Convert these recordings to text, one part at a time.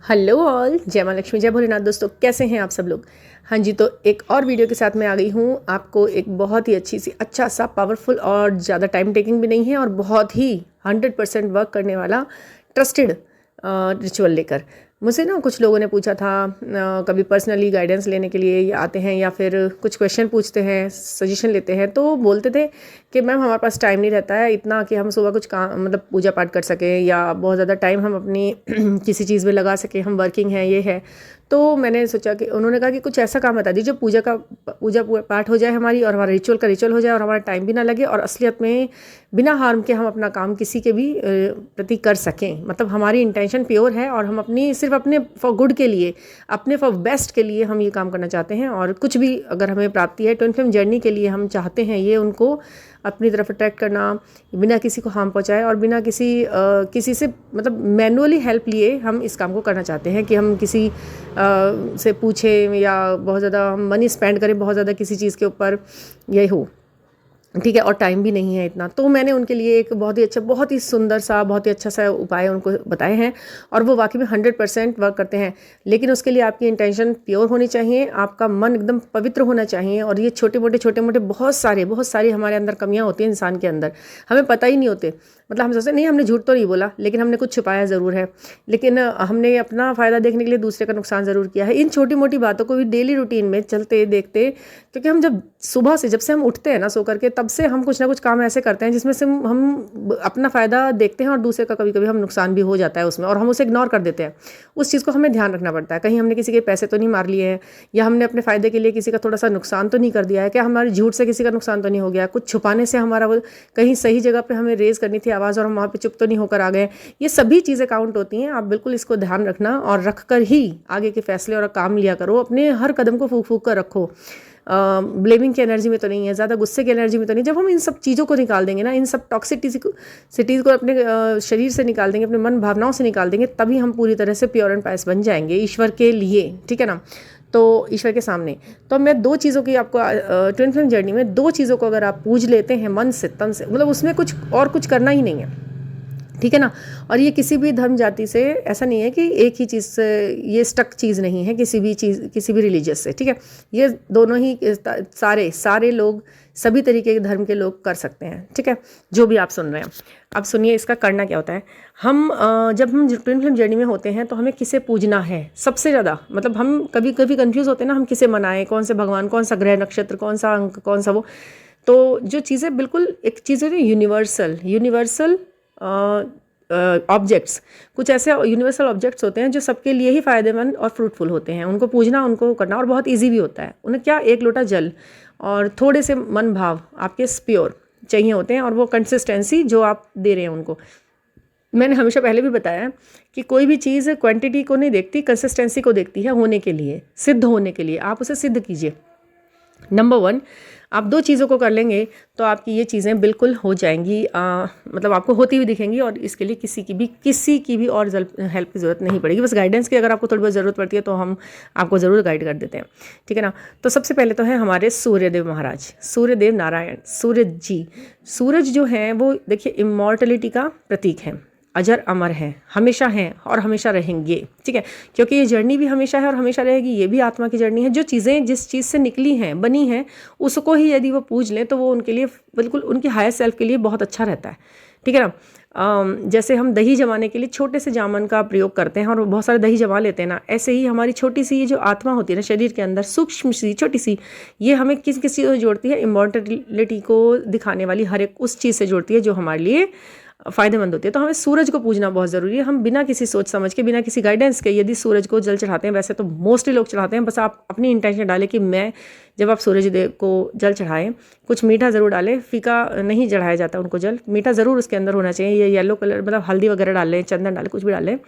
Hello all, जय माँ लक्ष्मी, जय भोलेनाथ। दोस्तों, कैसे हैं आप सब लोग? हाँ जी, तो एक और वीडियो के साथ मैं आ गई हूँ आपको एक बहुत ही अच्छी सी अच्छा सा पावरफुल और ज़्यादा टाइम टेकिंग भी नहीं है और बहुत ही 100% वर्क करने वाला ट्रस्टेड रिचुअल लेकर। मुझसे ना कुछ लोगों ने पूछा था, कभी पर्सनली गाइडेंस लेने के लिए आते हैं या फिर कुछ क्वेश्चन पूछते हैं, सजेशन लेते हैं, तो बोलते थे कि मैम हमारे पास टाइम नहीं रहता है इतना कि हम सुबह कुछ काम मतलब पूजा पाठ कर सकें या बहुत ज़्यादा टाइम हम अपनी किसी चीज़ में लगा सकें, हम वर्किंग हैं, ये है। तो मैंने सोचा कि उन्होंने कहा कि कुछ ऐसा काम बता दीजिए जो पूजा पाठ हो जाए हमारी और हमारा रिचुअल का रिचुअल हो जाए और हमारा टाइम भी ना लगे और असलियत में बिना हार्म के हम अपना काम किसी के भी प्रति कर सकें। मतलब हमारी इंटेंशन प्योर है और हम अपनी सिर्फ अपने फॉर गुड के लिए, अपने फॉर बेस्ट के लिए हम ये काम करना चाहते हैं। और कुछ भी अगर हमें प्राप्ति है ट्विन फ्लेम जर्नी के लिए हम चाहते हैं ये उनको अपनी तरफ अट्रैक्ट करना, बिना किसी को हार्म पहुंचाए और बिना किसी से मतलब मैनुअली हेल्प लिए हम इस काम को करना चाहते हैं कि हम किसी से पूछें या बहुत ज़्यादा मनी स्पेंड करें बहुत ज़्यादा किसी चीज़ के ऊपर, यही हो, ठीक है। और टाइम भी नहीं है इतना। तो मैंने उनके लिए एक बहुत ही अच्छा, बहुत ही सुंदर सा, बहुत ही अच्छा सा उपाय उनको बताए हैं और वो वाकई में 100% वर्क करते हैं। लेकिन उसके लिए आपकी इंटेंशन प्योर होनी चाहिए, आपका मन एकदम पवित्र होना चाहिए। और ये छोटे मोटे बहुत सारी हमारे अंदर कमियाँ होती हैं इंसान के अंदर, हमें पता ही नहीं होते। मतलब हम सोचते नहीं हमने झूठ तो नहीं बोला, लेकिन हमने कुछ छुपाया ज़रूर है, लेकिन हमने अपना फ़ायदा देखने के लिए दूसरे का नुकसान ज़रूर किया है। इन छोटी मोटी बातों को भी डेली रूटीन में चलते देखते, क्योंकि हम जब सुबह से जब से हम उठते हैं ना सो करके, तब से हम कुछ ना कुछ काम ऐसे करते हैं जिसमें से हम अपना फ़ायदा देखते हैं और दूसरे का कभी कभी हम नुकसान भी हो जाता है उसमें और हम उसे इग्नोर कर देते हैं। उस चीज़ को हमें ध्यान रखना पड़ता है, कहीं हमने किसी के पैसे तो नहीं मार लिए हैं या हमने अपने फ़ायदे के लिए किसी का थोड़ा सा नुकसान तो नहीं कर दिया है, क्या हमारे झूठ से किसी का नुकसान तो नहीं हो गया, कुछ छुपाने से हमारा वो कहीं सही जगह पे हमें रेज़ करनी थी आवाज़ और हम वहाँ पे चुप तो नहीं होकर आ गए। ये सभी चीज़ें काउंट होती हैं। आप बिल्कुल इसको ध्यान रखना और रख कर ही आगे के फैसले और काम लिया करो। अपने हर कदम को फूक फूक कर रखो। ब्लेमिंग की एनर्जी में तो नहीं है, ज़्यादा गुस्से की एनर्जी में तो नहीं। जब हम इन सब चीज़ों को निकाल देंगे ना, इन सब टॉक्सिसिटीज़ को अपने शरीर से निकाल देंगे, अपने मन भावनाओं से निकाल देंगे, तभी हम पूरी तरह से प्योर एंड पायस बन जाएंगे ईश्वर के लिए, ठीक है ना। तो ईश्वर के सामने तो मैं दो चीज़ों की आपको ट्विन फ्लेम जर्नी में दो चीज़ों को अगर आप पूज लेते हैं मन से तन से, मतलब उसमें कुछ करना ही नहीं है, ठीक है ना। और ये किसी भी धर्म जाति से ऐसा नहीं है कि एक ही चीज़ से ये स्टक चीज़ नहीं है, किसी भी रिलीजियस से, ठीक है। ये दोनों ही सारे लोग, सभी तरीके के धर्म के लोग कर सकते हैं, ठीक है, जो भी आप सुन रहे हैं। अब सुनिए इसका करना क्या होता है। जब हम ट्विन फ्लेम जर्नी में होते हैं तो हमें किसे पूजना है सबसे ज़्यादा, मतलब हम कभी कभी कंफ्यूज होते हैं ना, हम किसे मनाएं, कौन से भगवान, कौन सा ग्रह नक्षत्र, कौन सा अंक, कौन सा वो। तो जो चीज़ें बिल्कुल एक चीज़ है यूनिवर्सल ऑब्जेक्ट्स, कुछ ऐसे यूनिवर्सल ऑब्जेक्ट्स होते हैं जो सबके लिए ही फ़ायदेमंद और फ्रूटफुल होते हैं। उनको पूजना, उनको करना और बहुत इजी भी होता है। उन्हें क्या, एक लोटा जल और थोड़े से मन भाव आपके प्योर चाहिए होते हैं और वो कंसिस्टेंसी जो आप दे रहे हैं उनको। मैंने हमेशा पहले भी बताया कि कोई भी चीज़ क्वांटिटी को नहीं देखती, कंसिस्टेंसी को देखती है, होने के लिए, सिद्ध होने के लिए। आप उसे सिद्ध कीजिए। नंबर 1, आप दो चीज़ों को कर लेंगे तो आपकी ये चीज़ें बिल्कुल हो जाएंगी, मतलब आपको होती हुई दिखेंगी और इसके लिए किसी की भी और हेल्प की ज़रूरत नहीं पड़ेगी। बस गाइडेंस की अगर आपको थोड़ी बहुत ज़रूरत पड़ती है तो हम आपको ज़रूर गाइड कर देते हैं, ठीक है ना। तो सबसे पहले तो है हमारे सूर्यदेव महाराज, सूर्यदेव नारायण, सूरज जी। सूरज जो हैं वो देखिए इमॉर्टलिटी का प्रतीक है, अजर अमर हैं, हमेशा हैं और हमेशा रहेंगे, ठीक है। क्योंकि ये जर्नी भी हमेशा है और हमेशा रहेगी, ये भी आत्मा की जर्नी है। जो चीज़ें जिस चीज़ से निकली हैं, बनी हैं, उसको ही यदि वो पूज लें तो वो उनके लिए बिल्कुल, उनकी हायर सेल्फ के लिए बहुत अच्छा रहता है, ठीक है ना। जैसे हम दही जमाने के लिए छोटे से जामन का प्रयोग करते हैं और बहुत सारे दही जमा लेते हैं ना, ऐसे ही हमारी छोटी सी ये जो आत्मा होती है ना शरीर के अंदर, सूक्ष्म सी छोटी सी, ये हमें किस किस चीज़ से जोड़ती है, इमॉर्टलिटी को दिखाने वाली हर एक उस चीज़ से जोड़ती है जो हमारे लिए फ़ायदेमंद होती है। तो हमें सूरज को पूजना बहुत ज़रूरी है। हम बिना किसी सोच समझ के, बिना किसी गाइडेंस के यदि सूरज को जल चढ़ाते हैं, वैसे तो मोस्टली लोग चढ़ाते हैं, बस आप अपनी इंटेंशन डालें कि मैं, जब आप सूरज देव को जल चढ़ाएं, कुछ मीठा ज़रूर डालें, फीका नहीं चढ़ाया जाता उनको जल, मीठा ज़रूर उसके अंदर होना चाहिए। ये येलो कलर, मतलब हल्दी वगैरह डाल लें, चंदन डालें, कुछ भी डालें,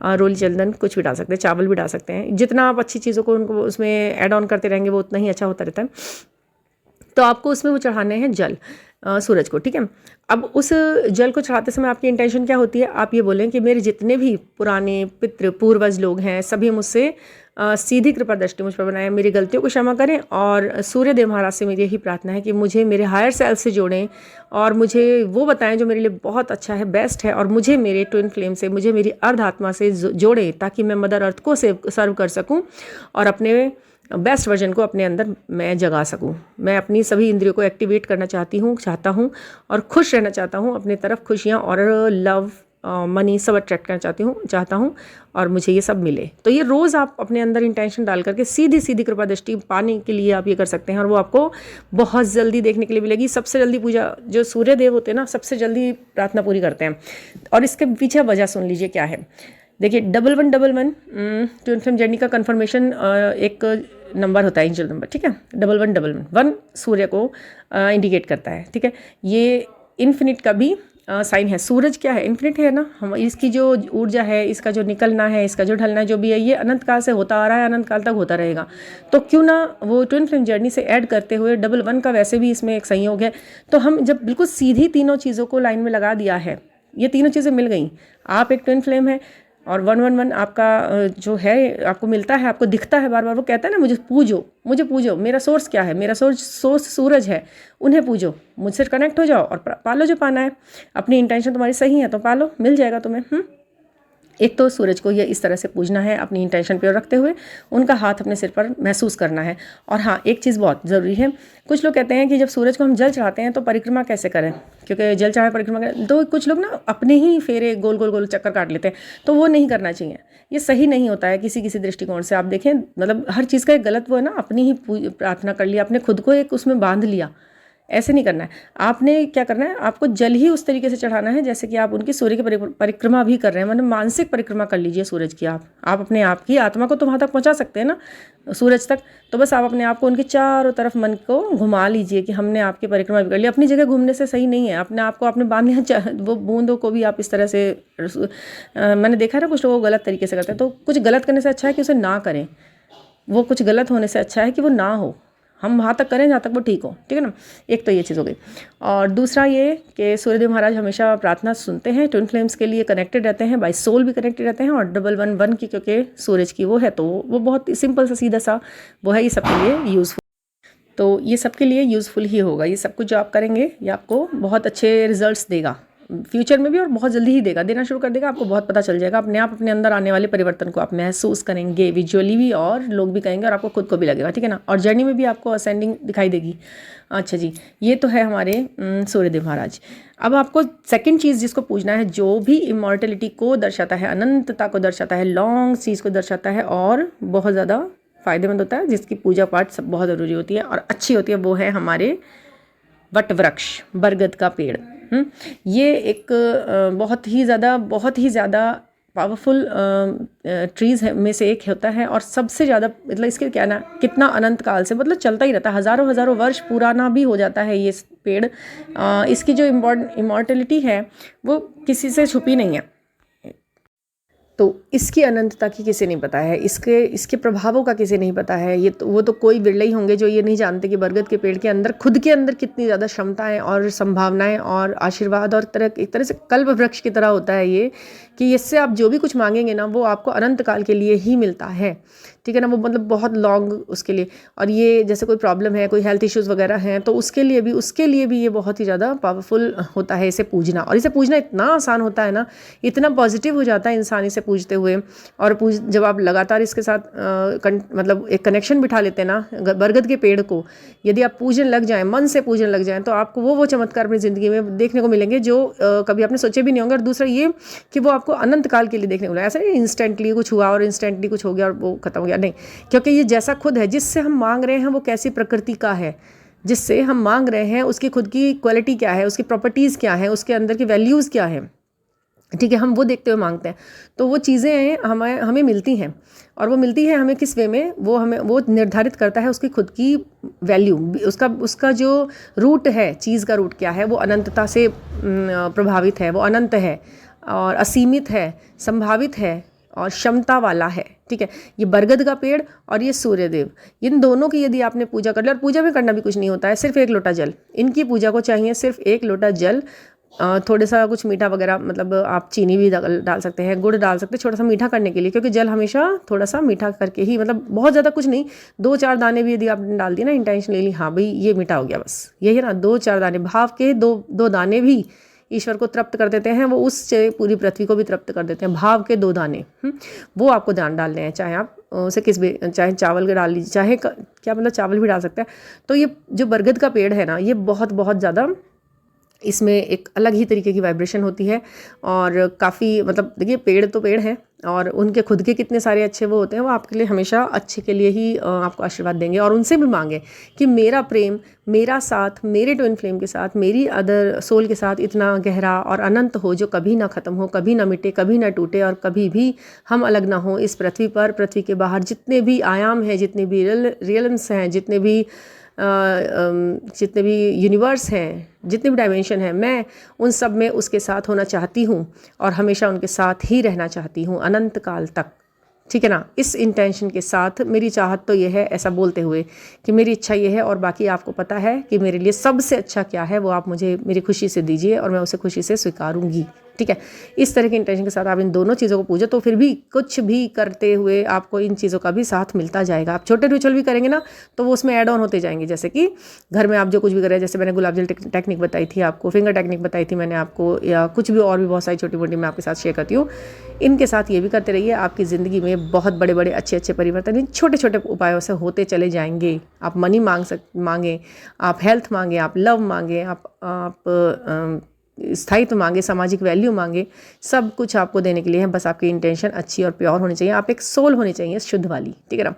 रोली चंदन कुछ भी डाल सकते हैं, चावल भी डाल सकते हैं। जितना आप अच्छी चीज़ों को उनको उसमें ऐड ऑन करते रहेंगे वो उतना ही अच्छा होता रहता है। तो आपको उसमें वो चढ़ाने हैं जल, सूरज को, ठीक है। अब उस जल को चढ़ाते समय आपकी इंटेंशन क्या होती है, आप ये बोलें कि मेरे जितने भी पुराने पितृ पूर्वज लोग हैं सभी मुझसे सीधी कृपा दृष्टि मुझ पर बनाएं, मेरी गलतियों को क्षमा करें और सूर्यदेव महाराज से मेरी यही प्रार्थना है कि मुझे मेरे हायर सेल्फ से जोड़ें और मुझे वो बताएं जो मेरे लिए बहुत अच्छा है, बेस्ट है, और मुझे मेरे ट्विन फ्लेम से, मुझे मेरी अर्ध आत्मा से जोड़ें ताकि मैं मदर अर्थ को सर्व कर सकूं और अपने बेस्ट वर्जन को अपने अंदर मैं जगा सकूं। मैं अपनी सभी इंद्रियों को एक्टिवेट करना चाहता हूं और खुश रहना चाहता हूं, अपने तरफ खुशियां और लव, मनी सब अट्रैक्ट करना चाहता हूं और मुझे ये सब मिले। तो ये रोज़ आप अपने अंदर इंटेंशन डाल करके सीधी कृपा दृष्टि पाने के लिए आप ये कर सकते हैं और वो आपको बहुत जल्दी देखने के लिए मिलेगी। सबसे जल्दी पूजा जो सूर्य देव होते हैं ना, सबसे जल्दी प्रार्थना पूरी करते हैं। और इसके पीछे वजह सुन लीजिए क्या है। देखिए 1111 ट्विन फ्लेम जर्नी का कन्फर्मेशन एक नंबर होता है, एंजल नंबर, ठीक है। 1111 सूर्य को इंडिकेट करता है, ठीक है। ये इन्फिनिट का भी साइन है। सूरज क्या है, इन्फिनिट है ना। हम इसकी जो ऊर्जा है, इसका जो निकलना है, इसका जो ढलना है, जो भी है, ये अनंत काल से होता आ रहा है, अनंत काल तक होता रहेगा। तो क्यों ना वो ट्विन फ्लेम जर्नी से ऐड करते हुए 11 का वैसे भी इसमें एक संयोग है। तो हम जब बिल्कुल सीधी तीनों चीज़ों को लाइन में लगा दिया है, ये तीनों चीज़ें मिल गई। आप एक ट्विन फ्लेम है और 111 आपका जो है आपको मिलता है, आपको दिखता है बार बार। वो कहता है ना, मुझे पूजो, मेरा सोर्स क्या है, मेरा सोर्स सूरज है, उन्हें पूजो, मुझसे कनेक्ट हो जाओ और पालो जो पाना है। अपनी इंटेंशन तुम्हारी सही है तो पालो, मिल जाएगा तुम्हें। एक तो सूरज को ये इस तरह से पूजना है, अपनी इंटेंशन प्योर रखते हुए, उनका हाथ अपने सिर पर महसूस करना है। और हाँ, एक चीज़ बहुत ज़रूरी है। कुछ लोग कहते हैं कि जब सूरज को हम जल चढ़ाते हैं तो परिक्रमा कैसे करें, क्योंकि जल चढ़ाए परिक्रमा करें। तो कुछ लोग ना अपने ही फेरे गोल गोल चक्कर काट लेते हैं, तो वो नहीं करना चाहिए। ये सही नहीं होता है किसी दृष्टिकोण से। आप देखें, मतलब हर चीज़ का एक गलत वो है ना, अपनी ही प्रार्थना कर लिया, अपने खुद को एक उसमें बांध लिया, ऐसे नहीं करना है। आपने क्या करना है, आपको जल ही उस तरीके से चढ़ाना है जैसे कि आप उनकी सूर्य की परिक्रमा भी कर रहे हैं। मतलब मानसिक परिक्रमा कर लीजिए सूरज की। आप अपने आप की आत्मा को तो वहाँ तक पहुँचा सकते हैं ना, सूरज तक। तो बस आप अपने आप को उनके चारों तरफ मन को घुमा लीजिए कि हमने आपकी परिक्रमा भी कर ली। अपनी जगह घूमने से सही नहीं है। अपने आप को आपने बांध लिया, वो बूंदों को भी आप इस तरह से मैंने देखा है ना, कुछ लोग गलत तरीके से करते हैं। तो कुछ गलत करने से अच्छा है कि उसे ना करें। वो कुछ गलत होने से अच्छा है कि वो ना हो, हम वहाँ तक करें जहाँ तक वो ठीक हो, ठीक है ना। एक तो ये चीज़ हो गई। और दूसरा ये कि सूर्यदेव महाराज हमेशा प्रार्थना सुनते हैं, ट्विन फ्लेम्स के लिए कनेक्टेड रहते हैं, बाय सोल भी कनेक्टेड रहते हैं। और 111 की क्योंकि सूरज की वो है, तो वो बहुत सिंपल सा सीधा सा वो है, ये सबके लिए यूज़फुल। तो ये सबके लिए यूज़फुल ही होगा। ये सब कुछ जो आप करेंगे ये आपको बहुत अच्छे रिजल्ट्स देगा फ्यूचर में भी, और बहुत जल्दी ही देना शुरू कर देगा। आपको बहुत पता चल जाएगा अपने आप, अपने अंदर आने वाले परिवर्तन को आप महसूस करेंगे विजुअली भी, और लोग भी कहेंगे और आपको खुद को भी लगेगा, ठीक है ना। और जर्नी में भी आपको असेंडिंग दिखाई देगी। अच्छा जी, ये तो है हमारे सूर्यदेव महाराज। अब आपको सेकंड चीज़ जिसको पूछना है, जो भी इमॉर्टलिटी को दर्शाता है, अनंतता को दर्शाता है, लॉन्ग चीज़ को दर्शाता है और बहुत ज़्यादा फ़ायदेमंद होता है, जिसकी पूजा पाठ सब बहुत ज़रूरी होती है और अच्छी होती है, वो है हमारे वट वृक्ष, बरगद का पेड़। ये एक बहुत ही ज़्यादा पावरफुल ट्रीज़ में से एक होता है। और सबसे ज़्यादा मतलब इसके क्या ना, कितना अनंत काल से मतलब चलता ही रहता है, हज़ारों वर्ष पुराना भी हो जाता है ये पेड़। इसकी जो इमॉर्टलिटी है वो किसी से छुपी नहीं है। तो इसकी अनंतता की किसी नहीं पता है, इसके प्रभावों का किसी नहीं पता है। ये तो वो तो कोई बिरले ही होंगे जो ये नहीं जानते कि बरगद के पेड़ के अंदर खुद के अंदर कितनी ज़्यादा क्षमताएं और संभावनाएं और आशीर्वाद और एक तरह से कल्प वृक्ष की तरह होता है ये, कि इससे आप जो भी कुछ मांगेंगे ना वो आपको अनंत काल के लिए ही मिलता है, ठीक है ना। वो मतलब बहुत लॉन्ग उसके लिए। और ये जैसे कोई प्रॉब्लम है, कोई हेल्थ इश्यूज़ वगैरह हैं, तो उसके लिए भी ये बहुत ही ज़्यादा पावरफुल होता है इसे पूजना। और इसे पूजना इतना आसान होता है ना, इतना पॉजिटिव हो जाता है इंसान इसे पूजते हुए। और जब आप लगातार इसके साथ मतलब एक कनेक्शन बिठा लेते हैं ना बरगद के पेड़ को, यदि आप पूजन लग जाएं, मन से पूजन लग जाएं, तो आपको वो चमत्कार अपनी ज़िंदगी में देखने को मिलेंगे जो कभी आपने सोचे भी नहीं होंगे। और दूसरा ये कि वो आपको अनंत काल के लिए देखने को मिलेगा। ऐसा नहीं इंस्टेंटली कुछ हुआ और इंस्टेंटली कुछ हो गया और वो खत्म हो गया, नहीं। क्योंकि ये जैसा खुद है, जिससे हम मांग रहे हैं वो कैसी प्रकृति का है, जिससे हम मांग रहे हैं उसकी खुद की क्वालिटी क्या है, उसकी प्रॉपर्टीज़ क्या है, उसके अंदर की वैल्यूज़ क्या है, ठीक है। हम वो देखते हुए मांगते हैं, तो वो चीज़ें हमें मिलती हैं। और वो मिलती है हमें किस वे में, वो निर्धारित करता है उसकी खुद की वैल्यू, उसका जो रूट है, चीज़ का रूट क्या है, वो अनंतता से प्रभावित है, वो अनंत है और असीमित है, संभावित है और क्षमता वाला है, ठीक है। ये बरगद का पेड़ और ये सूर्यदेव, इन दोनों की यदि आपने पूजा कर ली, और पूजा में करना भी कुछ नहीं होता है, सिर्फ एक लोटा जल, इनकी पूजा को चाहिए सिर्फ एक लोटा जल थोड़ा सा कुछ मीठा वगैरह, मतलब आप चीनी भी डाल सकते हैं, गुड़ डाल सकते हैं छोटा सा मीठा करने के लिए, क्योंकि जल हमेशा थोड़ा सा मीठा करके ही, मतलब बहुत ज़्यादा कुछ नहीं, 2-4 दाने भी यदि आपने डाल दिए ना इंटेंशनली, हाँ भाई ये मीठा हो गया, बस यही है ना, 2-4 दाने भाव के, दो दाने भी ईश्वर को तृप्त कर देते हैं, वो उस पूरी पृथ्वी को भी तृप्त कर देते हैं, भाव के 2 दाने, वो आपको ध्यान डालने हैं, चाहे आप उसे चाहे चावल के डाल लीजिए, चाहे क्या मतलब चावल भी डाल सकते हैं। तो ये जो बरगद का पेड़ है ना, ये बहुत बहुत ज़्यादा, इसमें एक अलग ही तरीके की वाइब्रेशन होती है, और काफ़ी मतलब देखिए पेड़ तो पेड़ हैं, और उनके खुद के कितने सारे अच्छे वो होते हैं, वो आपके लिए हमेशा अच्छे के लिए ही आपको आशीर्वाद देंगे। और उनसे भी मांगे कि मेरा प्रेम, मेरा साथ, मेरे ट्विन फ्लेम के साथ, मेरी अदर सोल के साथ इतना गहरा और अनंत हो, जो कभी ना ख़त्म हो, कभी ना मिटे, कभी ना टूटे, और कभी भी हम अलग ना हो इस पृथ्वी पर, पृथ्वी के बाहर जितने भी आयाम हैं, जितने भी रियल्स हैं, जितने भी यूनिवर्स हैं, जितने भी डायमेंशन हैं, मैं उन सब में उसके साथ होना चाहती हूँ, और हमेशा उनके साथ ही रहना चाहती हूँ अनंत काल तक। ठीक है ना, इस इंटेंशन के साथ मेरी चाहत तो ये है, ऐसा बोलते हुए कि मेरी इच्छा ये है, और बाकी आपको पता है कि मेरे लिए सबसे अच्छा क्या है, वो आप मुझे मेरी खुशी से दीजिए, और मैं उसे खुशी से स्वीकारूंगी। ठीक है, इस तरह के इंटेंशन के साथ आप इन दोनों चीज़ों को पूजो, तो फिर भी कुछ भी करते हुए आपको इन चीज़ों का भी साथ मिलता जाएगा। आप छोटे रिचुअल भी करेंगे ना, तो वो उसमें ऐड ऑन होते जाएंगे। जैसे कि घर में आप जो कुछ भी कर रहे हैं, जैसे मैंने गुलाब जल टेक्निक बताई थी आपको, फिंगर टेक्निक बताई थी मैंने आपको, या कुछ भी और भी बहुत सारी छोटी मोटी मैं आपके साथ शेयर करती हूँ। इनके साथ ये भी करते रहिए, आपकी ज़िंदगी में बहुत बड़े बड़े अच्छे अच्छे परिवर्तन इन छोटे छोटे उपायों से होते चले जाएंगे। आप मनी मांगें, आप हेल्थ मांगें, आप लव मांगें, आप स्थायित्व मांगे, सामाजिक वैल्यू मांगे, सब कुछ आपको देने के लिए है। बस आपकी इंटेंशन अच्छी और प्योर होनी चाहिए, आप एक सोल होनी चाहिए शुद्ध वाली। ठीक है ना,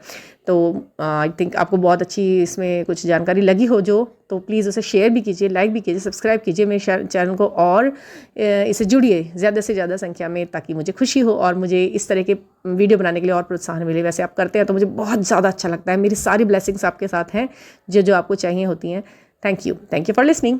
तो आई थिंक आपको बहुत अच्छी इसमें कुछ जानकारी लगी हो जो, तो प्लीज़ उसे शेयर भी कीजिए, लाइक भी कीजिए, सब्सक्राइब कीजिए मेरे चैनल को, और इसे जुड़िए ज़्यादा से ज़्यादा संख्या में, ताकि मुझे खुशी हो और मुझे इस तरह के वीडियो बनाने के लिए और प्रोत्साहन मिले। वैसे आप करते हैं तो मुझे बहुत ज़्यादा अच्छा लगता है। मेरी सारी ब्लेसिंग्स आपके साथ हैं, जो आपको चाहिए होती हैं। Thank you for listening.